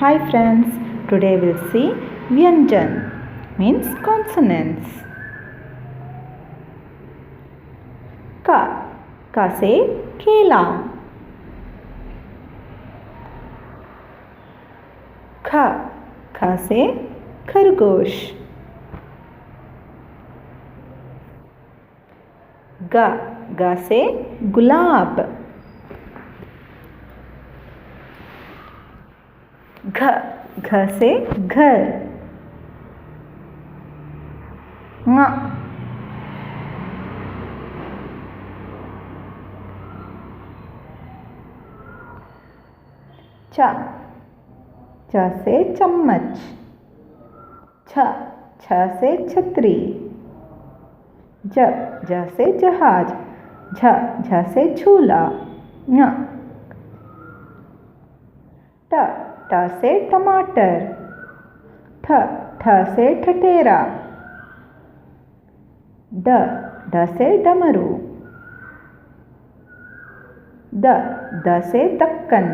Hi friends, today we'll see Vyanjan means consonants. Ka से केला. ख से खरगोश. ग से गुलाब. घ से घर. ङ च से चम्मच. छ से छतरी. ज से जहाज. झ से झूला. ट से टमाटर. ठ से ठठेरा. ड से डमरू. द से दक्कन.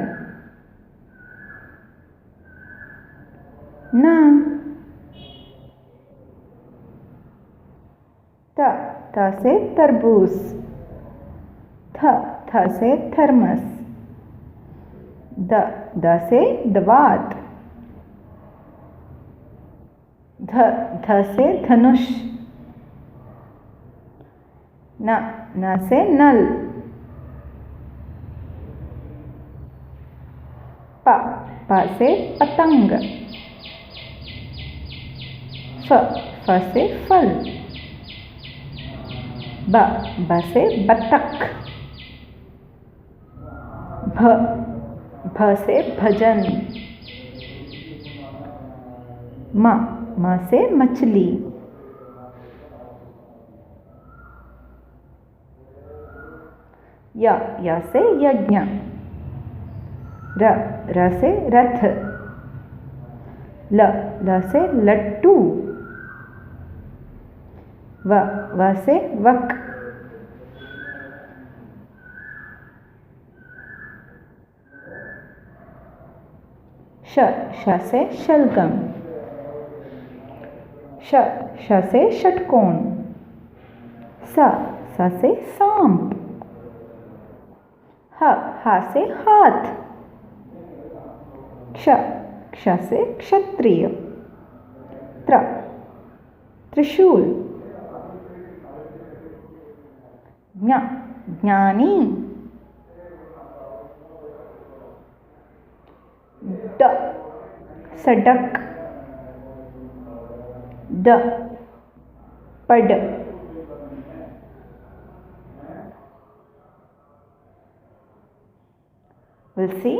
त से तरबूज. थ से थर्मस. द से दवात. ध से धनुष. न से नल. प से पतंग. फ से फल. ब से बत्तख. भ से भजन. म से मछली. य से यज्ञ. र से रथ. ल से लट्टू. व से वक. श से शलगम. श से षटकोण. स से सांप. ह से हाथ. क्ष से क्षत्रिय. त्रिशूल. ज्ञानी. सडक. Per. We'll see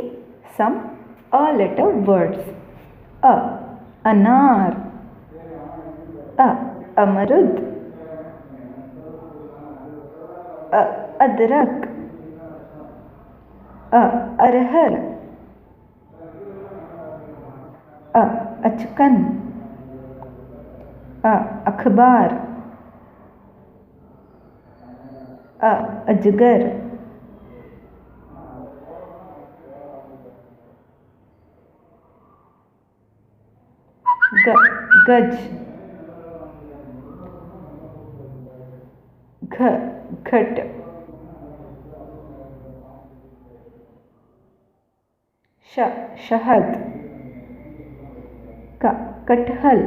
some letter words. अनार. अमरुद. अदरक. अरहर. अचकन. अखबार. अजगर. गज. घट. शहद. कटहल.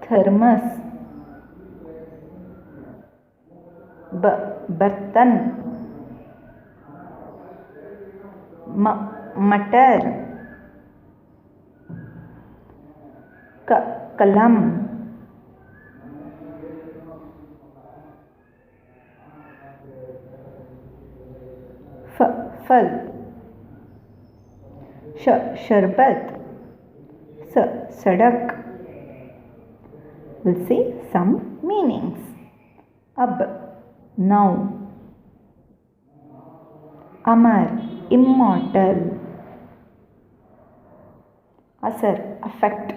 थर्मस. बर्तन. मटर. कलम. फल. शरबत. सड़क. We'll see some meanings. अब. Now. अमर. Immortal. असर. Affect.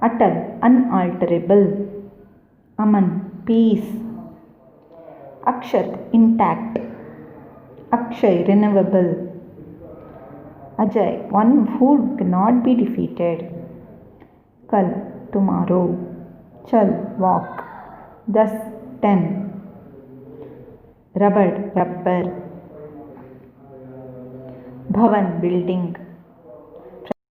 Atal. Unalterable. Aman. Peace. Akshat, intact. Akshay, renewable. Ajay, one who cannot be defeated. Kal, tomorrow. Chal, walk. 10, 10. Rubber, rubber. Bhavan, building.